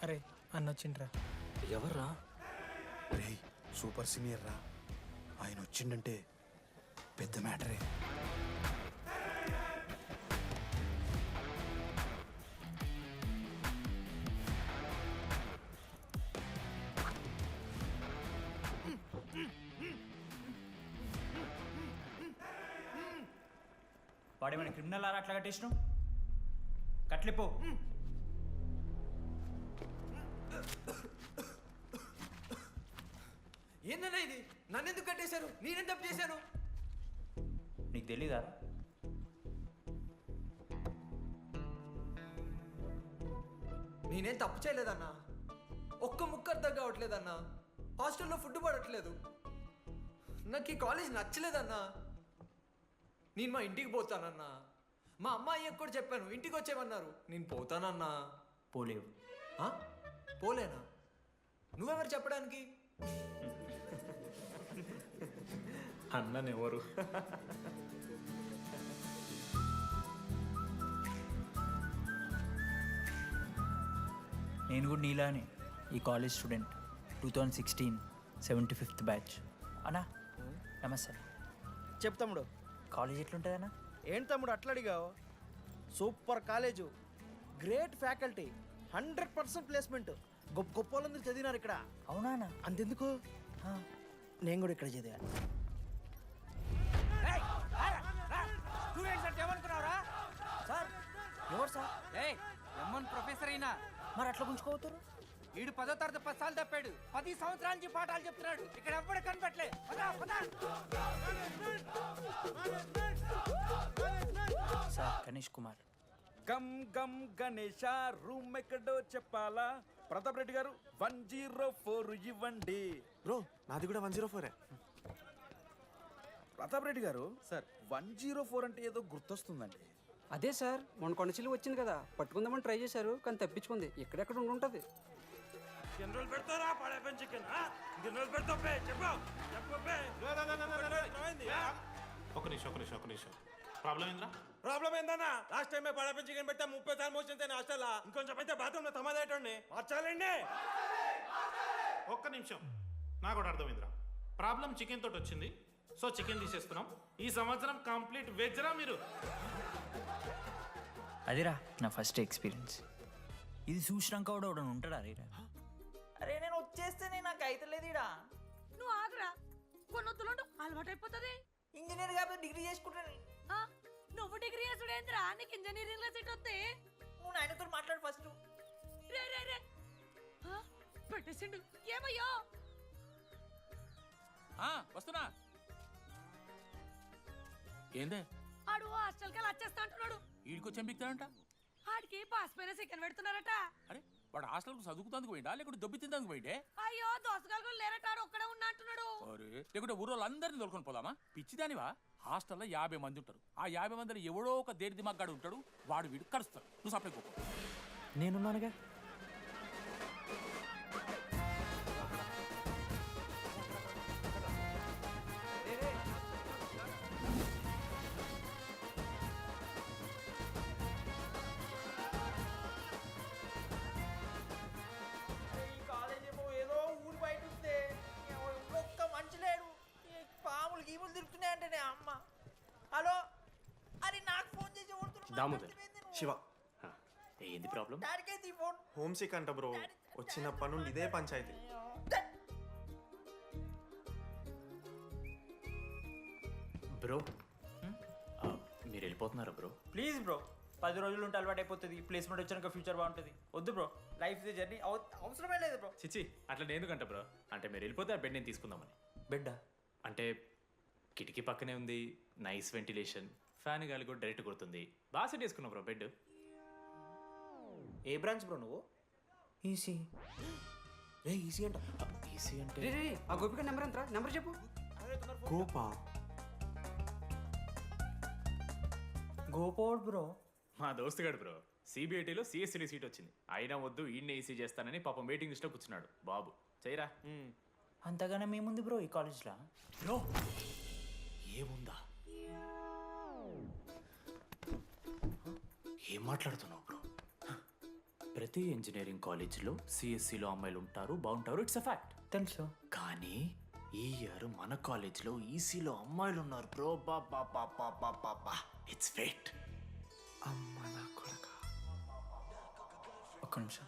అరే అన్న వచ్చిండ్రా. ఎవర్రా? రేయ్ సూపర్ సీనియర్ రా, ఆయన వచ్చిండంటే పెద్ద మ్యాటరే. వాడేమైనా క్రిమినల్ ఆరా అట్లా కట్టేసినావు? కట్లిపో. ఏందన్నా ఇది? నన్నెందుకు కట్టేశారు? నేనేం తప్పు చేశాను? నీకు తెలీదా? నేనేం తప్పు చేయలేదన్నా. ఒక్క ముక్క అర్థం కావట్లేదన్నా. హాస్టల్లో ఫుడ్ పడట్లేదు. నాకు ఈ కాలేజ్ నచ్చలేదన్నా. నేను మా ఇంటికి పోతానన్నా. మా అమ్మాయికి కూడా చెప్పాను, ఇంటికి వచ్చేమన్నారు. నేను పోతానన్నా. పోలేవు. ఆ? పోలేనా? నువ్వెవరు చెప్పడానికి? అన్ననెవరు? నేను కూడా నీలానే ఈ కాలేజ్ స్టూడెంట్, 2016 75th బ్యాచ్. అన్నా నమస్తే. చెప్పు తమ్ముడు. కాలేజ్ ఎట్లుంటుందన్నా? ఏంటి తమ్ముడు అట్లా అడిగావు? Super college, great faculty, 100% placement. గొప్ప గొప్ప వాళ్ళందరూ చదివినారు ఇక్కడ. అవునా అన్న? అంతెందుకు, నేను కూడా ఇక్కడ చదివా. సార్ ఎవరు సార్? ఎమ్మన్ ప్రొఫెసర్ అయినా మరి అట్లా గుంజుకోవతారు? వీడు 10వ తరగతి 10 సార్లు తప్పాడు. 10 సంవత్సరాల నుంచి పాఠాలు చెప్తున్నాడు. ఇక్కడ ఎవ్వడు కనిపెట్టలే. సార్ గణేష్ కుమార్. గమ్ గమ్ గణేష రూమ్ ఎక్కడో చెప్పాలా? ప్రతాప్ రెడ్డి గారు 104 ఇవ్వండి. బ్రో నాది కూడా 104. ప్రతాప్ రెడ్డి గారు సార్ 104 అంటే ఏదో గుర్తొస్తుందండి. అదే సార్, మొన్న కొండచిల్లి వచ్చింది కదా, పట్టుకుందామని ట్రై చేశారు కానీ తప్పించుకుంది. ఎక్కడెక్కడ ఉండుంటది. ఒక నిమిషం ప్రాబ్లం ఏంద్రా? ప్రాబ్లం ఏందన్నా? లాస్ట్ టైం పడపి చికెన్ పెట్టా 30 సార్లు మోసింది హాస్టల్. ఇంకొంచెం అయితే బాత్రూమ్ లో తమాదేటండి మార్చాలండి. ఒక్క నిమిషం, నాకు కూడా అర్థమైందిరా. ప్రాబ్లం చికెన్ తోటి వచ్చింది, సో చికెన్ తీసేస్తున్నాం. ఈ సంవత్సరం కంప్లీట్ వెజ్ రా మీరు. అదిరా నా ఫస్ట్ ఎక్స్పీరియన్స్. ఇది చూసినాక కూడా ఒకడు ఉంటాడా? అరే నేను వచ్చేస్తేనే నాకు అయితలేదు ఇడా. నువ్వు ఆగరా, కొన్నొత్తులు అలవాటు అయిపోతుంది. ఇంజనీర్ కాబట్టి డిగ్రీ చేసుకుంటాను. నువ్వు డిగ్రీ చేసుడేంద్రా, నీకు ఇంజనీరింగ్ లో సీట్ వస్తే నువ్వు నాయనతో మాట్లాడు ఫస్ట్. రే రే రే పెట్టేసిండు. ఏమయ్యో వస్తున్నా. ఏందే ఆడు హాస్టల్ కి వచ్చేస్తా అంటున్నాడు. వీడికి చెంపిస్తాడంట. ఆడికి పాస్ పైన చికెన్ పెడుతున్నారట. అరే వాడు హాస్టల్కు చదువుకుతానికి పోయిండా లేకుంటే దొబ్బి తిందానికి పోయిండే? అయ్యో దోసగాలు లేరట, ఆడు ఒక్కడే ఉన్నా అంటున్నాడు. అరే లేకుంటే ఊరోళ్ళందరినీ తోలుకొని పోదామా? పిచ్చిదానివా? హాస్టల్లో 50 మంది ఉంటారు. ఆ 50 మందిలో ఎవడో ఒక దేడి దిమాగ్గాడు ఉంటాడు. వాడు వీడు కలుస్తాడు. నువ్వు సప్లై కోపం. నేనున్నానుగా. ఈ కాలేజ్ ఏమో ఏదో ఊరు బయట ఉంటే ఒక్క మంచి లేడు. పాములు గీములు తిరుగుతున్నాయంటే అమ్మ. హలో, అరే నాకు ఫోన్ చేసి దామోదర్, శివ, ఏంది ప్రాబ్లం? డాడీకైతే ఈ ఫోన్. హోమ్ సిక్ అంట బ్రో. వచ్చినప్పటి నుండి ఇదే పంచాయతీ. బ్రో మీరు వెళ్ళిపోతున్నారా బ్రో? ప్లీజ్ బ్రో, 10 రోజులు ఉంటే అలవాటు అయిపోతుంది. ప్లేస్మెంట్ వచ్చాక ఫ్యూచర్ బాగుంటుంది. వద్దు బ్రో, లైఫ్ జర్నీ అవసరమే లేదు బ్రో. చిచి అట్లా ఎందుకంట బ్రో? అంటే మీరు వెళ్ళిపోతే ఆ బెడ్ నేను తీసుకుందామని. బెడ్డా? అంటే కిటికీ పక్కనే ఉంది, నైస్ వెంటిలేషన్, ఫ్యాన్ గాలి కూడా డైరెక్ట్ కొడుతుంది. బాగా సెట్ చేసుకున్నావు బ్రో బెడ్. ఏ బ్రాంచ్ బ్రో నువ్వు? ఈసీ. రే ఈసీ అంట. ఈసీ అంటే రే రే, ఆ గోపిక నెంబర్ ఎంతరా? నెంబర్ చెప్పు. కోపా? గోపోడ్ బ్రో. మా దోస్తుగాడు బ్రో, సిబిఐటీలో సిఎస్సిడి సీట్ వచ్చింది. అయినా వద్దు, ఈయన్నే ఈసీ చేస్తానని పాపం వెయిటింగ్ లిస్ట్లో కూర్చున్నాడు. బాబు చేయరా. అంతగానే మేముంది బ్రో ఈ కాలేజ్లో. బ్రో ఏముందా? ఏం మాట్లాడుతున్నావు బ్రో? ప్రతి ఇంజనీరింగ్ కాలేజీలో సిఎస్సిలో అమ్మాయిలు ఉంటారు, బాగుంటారు, ఇట్స్ అ ఫ్యాక్ట్. తెలుసు. కానీ ఈ ఇయర్ మన కాలేజీలో ఈసీలో అమ్మాయిలు ఉన్నారు బ్రో. బా ఇట్స్ ఫేట్. అమ్మ నా కొడక. ఒక్క నిమిషం.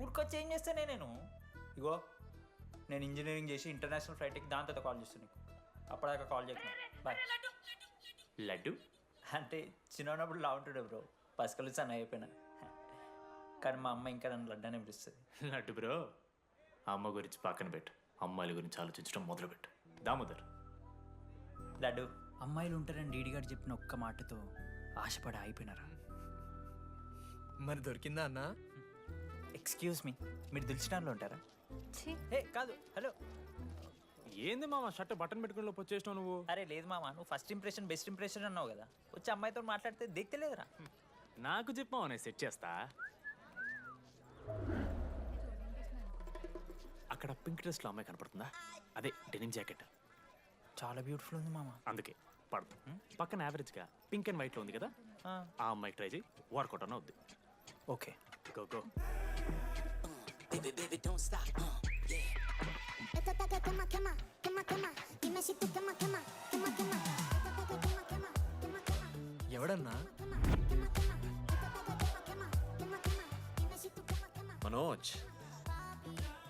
ఊరికొచ్చి ఏం చేస్తానే నేను? ఇగో నేను ఇంజనీరింగ్ చేసి ఇంటర్నేషనల్ ఫ్లైట్కి దాని తర్వాత కాల్ చేస్తాను నీకు. అప్పటిదాకా కాల్ చేయకు. బాయ్. లడ్డు అంటే చిన్నప్పుడు లా ఉంటుండే బ్రో, పసుకలు సన్న అయిపోయినా. కానీ మా అమ్మ ఇంకా నన్ను లడ్డానే పిలుస్తుంది. లడ్డు బ్రో, అమ్మ గురించి పక్కన పెట్టు, అమ్మాయిల గురించి ఆలోచించడం మొదలుపెట్టు. దామోదర్. లడ్డు, అమ్మాయిలు ఉంటారని డీడీ గారు చెప్పిన ఒక్క మాటతో ఆశపడి అయిపోయినారా? మరి దొరికిందా అన్నా? ఎక్స్క్యూజ్ మీ, మీరు దిల్చినార్లో ఉంటారా? ఏ కాదు, హలో. ఏంది మామ షర్ట్ బటన్ పెట్టుకుని లోపు వచ్చేసినావు నువ్వు? అరే లేదు మామ, నువ్వు ఫస్ట్ ఇంప్రెషన్ బెస్ట్ ఇంప్రెషన్ అన్నావు కదా, వచ్చి అమ్మాయితో మాట్లాడితే దిక్కలేదురా. నాకు చెప్పావు, నేను సెట్ చేస్తా. అక్కడ పింక్ డ్రెస్లో అమ్మాయి కనపడుతుందా? అదే డెనిమ్ జాకెట్. చాలా బ్యూటిఫుల్ ఉంది మామ. అందుకే పడదు. పక్కన యావరేజ్గా పింక్ అండ్ వైట్లో ఉంది కదా, ఆ అమ్మాయికి ట్రై చేయి, వర్కౌట్ అన్న వద్దు. Okay, go go. ఎవడన్నా? మనోజ్,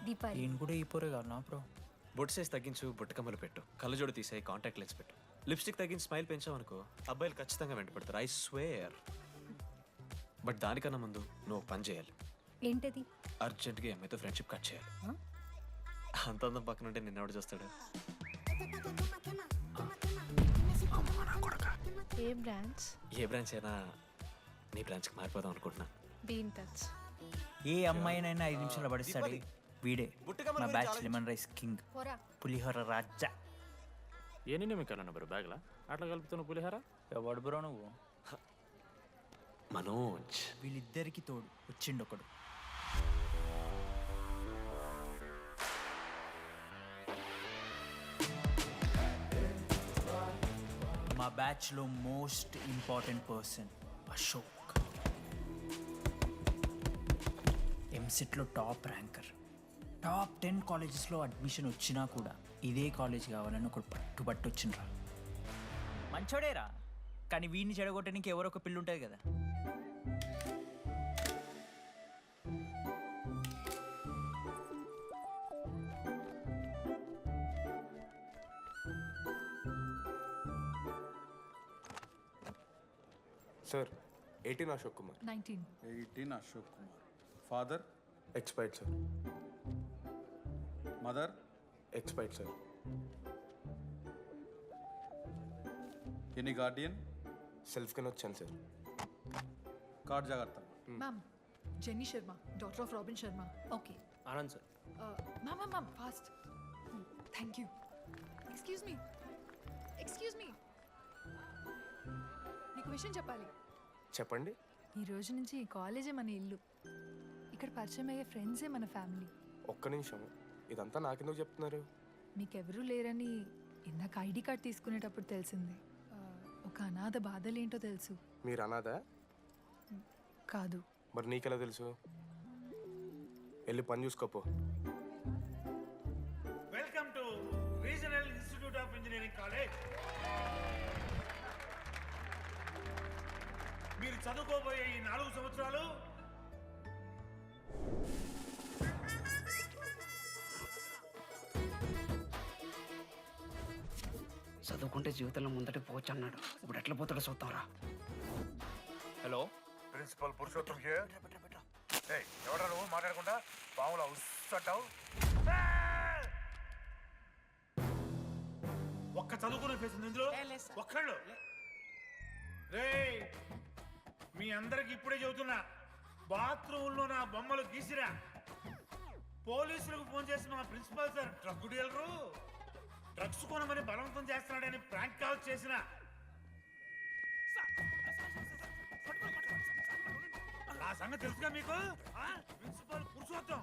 దీపాలి ఈయన కూడా ఈ పోరే కాదు నా బ్రో. బొట్టు సైజ్ తగ్గించు, బుట్టకమ్మలు పెట్టు, కళ్ళజోడు తీసేయి, కాంటాక్ట్ లెన్స్ పెట్టు, లిప్స్టిక్ తగ్గించి స్మైల్ పెంచావనుకో అబ్బాయిలు ఖచ్చితంగా వెంట పెడతారు. I swear. బట్ దానికన్నా ముందు నువ్వు ఒక పని చేయాలి. ఏంటది? అర్జెంట్గా అమ్మాయితో ఫ్రెండ్షిప్ కట్ చేయాలి. అంత అందం పక్కన ఉంటే నిన్నెవడు చూస్తాడు? ఏ బ్రాంచ్? ఏ బ్రాంచ్ అయినా నీ బ్రాంచ్కి మారిపోదాం అనుకుంటున్నా. Be in touch. ఏ అమ్మాయినైనా 5 నిమిషాలు పడిస్తాడు వీడే. మా బ్యాచ్ లెమన్ రైస్ కింగ్, పోరా. పులిహోర రాజా. ఏ నిన్న మీకు అన్న బ్రో బ్యాగ్లా అట్లా కలుపుతున్న పులిహార? ఎవడు బ్రో నువ్వు? మనోజ్, వీళ్ళిద్దరికి తోడు వచ్చిండు ఒకడు. మా బ్యాచ్లో మోస్ట్ ఇంపార్టెంట్ పర్సన్ అశోక్. ఎంసెట్లో టాప్ ర్యాంకర్. టాప్ 10 కాలేజెస్లో అడ్మిషన్ వచ్చినా కూడా ఇదే కాలేజ్ కావాలని ఒకడు పట్టుబట్టి వచ్చిండ్రా. మంచోడేరా, కానీ వీడిని చెడగొట్టడానికి ఎవరో ఒక పిల్లు ఉంటుంది కదా. Sir 18 Ashok Kumar. 19. Ashok Kumar. Father? Expired sir. Mother? Expired sir. Any Guardian? Self కింద వచ్చాను సార్. కార్డ్ జాగ్రత్త. Ma'am, jenny Sharma, daughter of robin Sharma. Okay. Anand sir. Ma'am fast. Thank you. Excuse me నీకు విషయం చెప్పాలి. చెప్పండి. ఈ రోజు నుంచి ఈ కాలేజే మన ఇల్లు. ఇక్కడ పరిచయం అయ్యే ఫ్రెండ్సే మన ఫ్యామిలీ. ఒక్క నిమిషం, ఇదంతా నాకెందుకు చెప్తున్నారు? మీకెవరూ లేరని ఇందాక ఐడి కార్డ్ తీసుకునేటప్పుడు తెలిసింది. ఒక అనాథ బాధలేంటో తెలుసు. మీరు అనాదా? కాదు. మరి నీకెలా తెలుసు? వెళ్ళి పని చూసుకోపో. Welcome to regional institute of engineering college. మీరు చదువుకోబోయే ఈ 4 సంవత్సరాలు చదువుకుంటే జీవితంలో ముందట పోవచ్చు అన్నాడు. ఇప్పుడు ఎట్లా పోతాడో చూద్దాంరా. Hello, principal Purushottam here. ఎవడా నువ్వు మాట్లాడకుండా పాములా ఉస్సంటావు? ఒక్క చదువుకునే ఫేస్ ఉంది ఇందులో. ఒక్కళ్ళు రే, మీ అందరికి ఇప్పుడే చెబుతున్నా, బాత్రూంలో నా బొమ్మలు గీసిరా. పోలీసులకు ఫోన్ చేసి మా principal sir drug dealer drugs కొనమని బలవంతం చేస్తున్నాడని ప్రాంక్ కాల్ చేసిన. ఆ సంగతి తెలుసుగా మీకు? ప్రిన్సిపల్ పురుషోత్తం.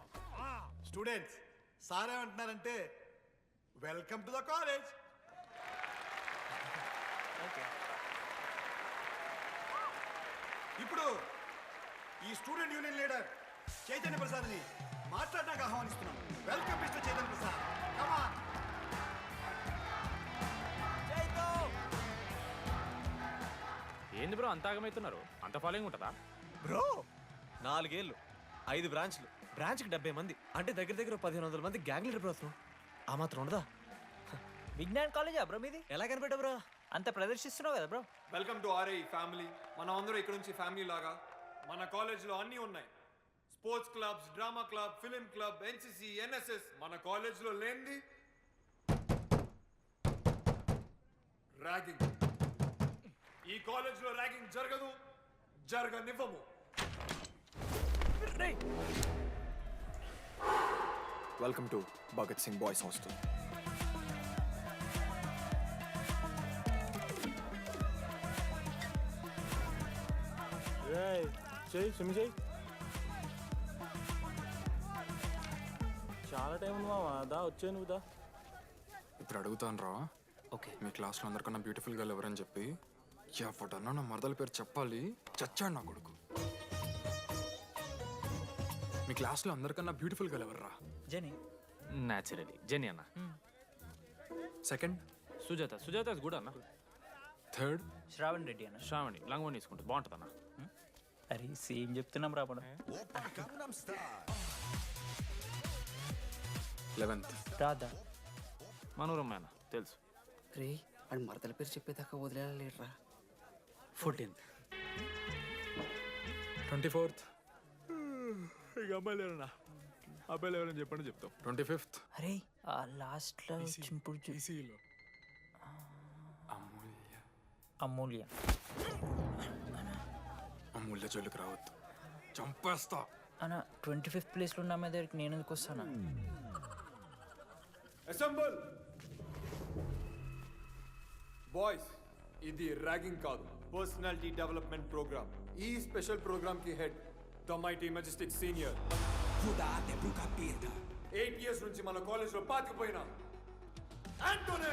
స్టూడెంట్స్, సార్ ఏమంటున్నారంటే వెల్కమ్ టు ద కాలేజ్. ఇప్పుడు ఈ స్టూడెంట్ యూనియన్ లీడర్ చైతన్య ప్రసాద్ని మాట్లాడడానికి ఆహ్వానిస్తున్నాం. Welcome mister Chaitanya Prasad. Come on. ఏంది బ్రో అంత ఆగమవుతున్నారు? అంత ఫాలోయింగ్ ఉంటుందా? బ్రో 4 ఏళ్ళు 5 బ్రాంచ్లు, బ్రాంచ్కి 70 మంది, అంటే దగ్గర దగ్గర 1500 మంది గ్యాంగ్ లీడర్ బ్రో. అతను ఆ మాత్రం ఉండదా? విజ్ఞాన్ కాలేజా బ్రో మీది? ఎలా కనిపెట్టా బ్రో? అంత ప్రదర్శిస్తున్నావు కదా bro. Welcome to RI family. మనం అందరూ ఇక్కడ నుంచి ఫ్యామిలీ లాగా. మన కాలేజ్లో అన్నీ ఉన్నాయి. Sports clubs, drama club, film club, NCC, NSS. మన కాలేజ్లో లేనిది ర్యాగింగ్. ఈ కాలేజ్లో ర్యాగింగ్ జరగదు, జరగనివ్వము. Welcome to Bhagat Singh boys hostel. చాలా టైం ఉంది మావా. దా వచ్చే నువ్వు దా. ఇప్పుడు అడుగుతాను రా. ఓకే. మీ క్లాస్లో అందరికన్నా బ్యూటిఫుల్ గర్ల్ ఎవరని చెప్పి ఎవడన్నా నా మరదల పేరు చెప్పాలి. చచ్చాడు నా కొడుకు. మీ క్లాస్లో అందరికన్నా బ్యూటిఫుల్ గర్ల్ ఎవర్రా? జని. న్యాచురలీ జెనీ అన్న. సెకండ్ సుజాత. సుజాత గుడ్ అన్న. థర్డ్ శ్రావణ్ రెడ్డి అన్న. శ్రావణి లంగోని తీసుకుంటుంది, బాగుంటుంది అన్న. అరే సేమ్ చెప్తున్నాం రాపడం. 11th రాదా? మనోరమ్మ అన్న తెలుసు. రే వాడు మరదల పేరు చెప్పేదాకా వదిలేరా. 14th 24th ఇక అమ్మాయిలు ఎవరన్నా, అబ్బాయిలు ఎవరని చెప్పండి చెప్తాం. 25th అరే ఆ లాస్ట్లో వచ్చినప్పుడు ఈసీలో అమూల్య. అమూల్య. అమూల్య జోలికి రావద్దు, చంపేస్తా. అన్న 25th ప్లేస్లో ఉన్న అమ్మాయి దగ్గరికి నేను ఎందుకు వస్తానా? Assemble boys. ఇది ర్యాగింగ్ కాదు, పర్సనాలిటీ డెవలప్మెంట్ ప్రోగ్రామ్. ఈ స్పెషల్ ప్రోగ్రామ్ కి head the mighty Majestic senior. 8 years నుంచి మన కాలేజ్ లో పాతిపోయినా ఆంటోనీ.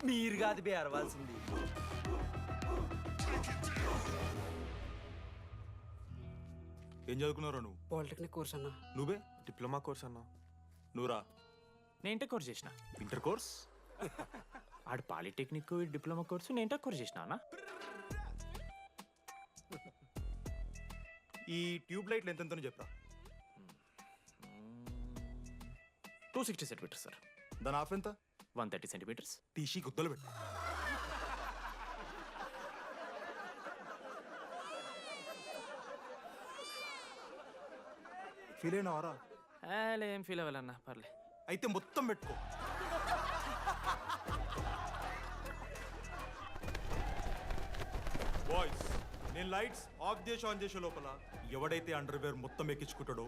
మీరు కాదు బే అరవాల్సింది. ఏం చదువుకున్నారా నువ్వు? పాలిటెక్నిక్ కోర్స్ అన్న. నువ్వే డిప్లొమా కోర్స్ అన్నా. నువ్వురా? నేను ఇంటర్ కోర్స్ చేసిన. Inter course? ఆడు పాలిటెక్నిక్ డిప్లొమా కోర్సు, నేను ఇంటర్ కోర్స్ చేసిన అన్న. ఈ ట్యూబ్ లైట్లు ఎంతెంతనో చెప్పరా. 260 సెంటీమీటర్స్ సార్. దాని ఆఫ్ ఎంత? 130 సెంటీమీటర్స్. తీసి గుద్దలు పెట్టు. ఫీల్ అయినావారా? ఏం ఫీల్ అవ్వాలన్నా, పర్లే. అయితే మొత్తం పెట్టుకో. బాయ్స్, నేను లైట్స్ ఆఫ్ చేసి ఆన్ చేసే లోపల ఎవడైతే అండర్వేర్ మొత్తం ఎక్కించుకుంటాడో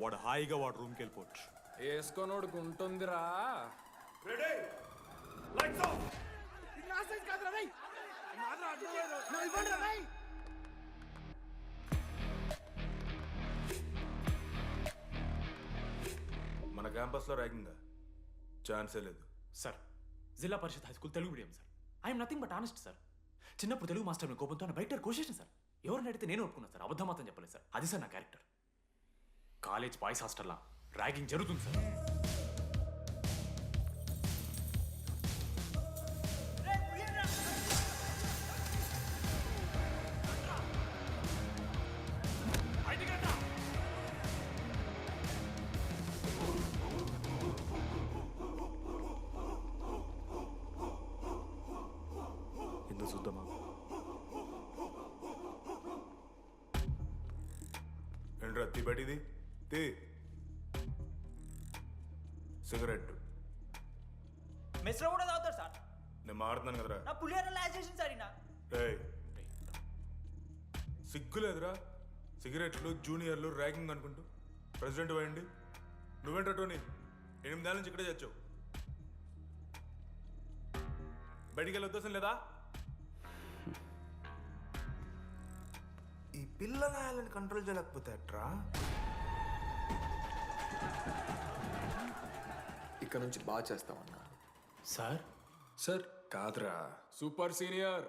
వాడు హాయిగా వాడు రూమ్కి వెళ్ళిపోవచ్చు. వేసుకోనోడుకు ఉంటుందిరా. Ready, lights off. మన క్యాంపస్లో ర్యాగింగ్ ఛాన్సే లేదు sir. Zilla Parishad high school Telugu medium sir. I'm nothing but honest sir. చిన్నప్పుడు తెలుగు మాస్టర్ కోపంతో నా బయట కోసేసిన సార్. ఎవరిని అడిగితే నేను ఒప్పుకున్నాను సార్. అబద్ధం మాత్రం చెప్పలేదు సార్. అది సార్ నా క్యారెక్టర్. కాలేజ్ బాయ్స్ హాస్టల్లా ర్యాగింగ్ జరుగుతుంది సార్. ఎందుకు చూద్దామా? ఏంట్రా తిబడిది తి సిగరెట్ మెస్లో కూడా తాగుతారు సార్. నేను మారుతున్నాను కదరా. నా పులిహోర లాస్ట్ చేసింది సార్ ఈయన. సిగ్గులేదురా? సిగరెట్లు జూనియర్లు ర్యాగింగ్ అనుకుంటూ ప్రెసిడెంట్ పోయండి. నువ్వేంట్రా టోనీ 8 ఏళ్ళ నుంచి ఇక్కడే చచ్చావు. బయటికి వెళ్ళే ఉద్దేశం లేదా? ఈ పిల్లలని కంట్రోల్ చేయలేకపోతే ఎట్రా? ఇక్కడ నుంచి బాగా చేస్తామన్నా. సార్ సార్ కాదురా సూపర్ సీనియర్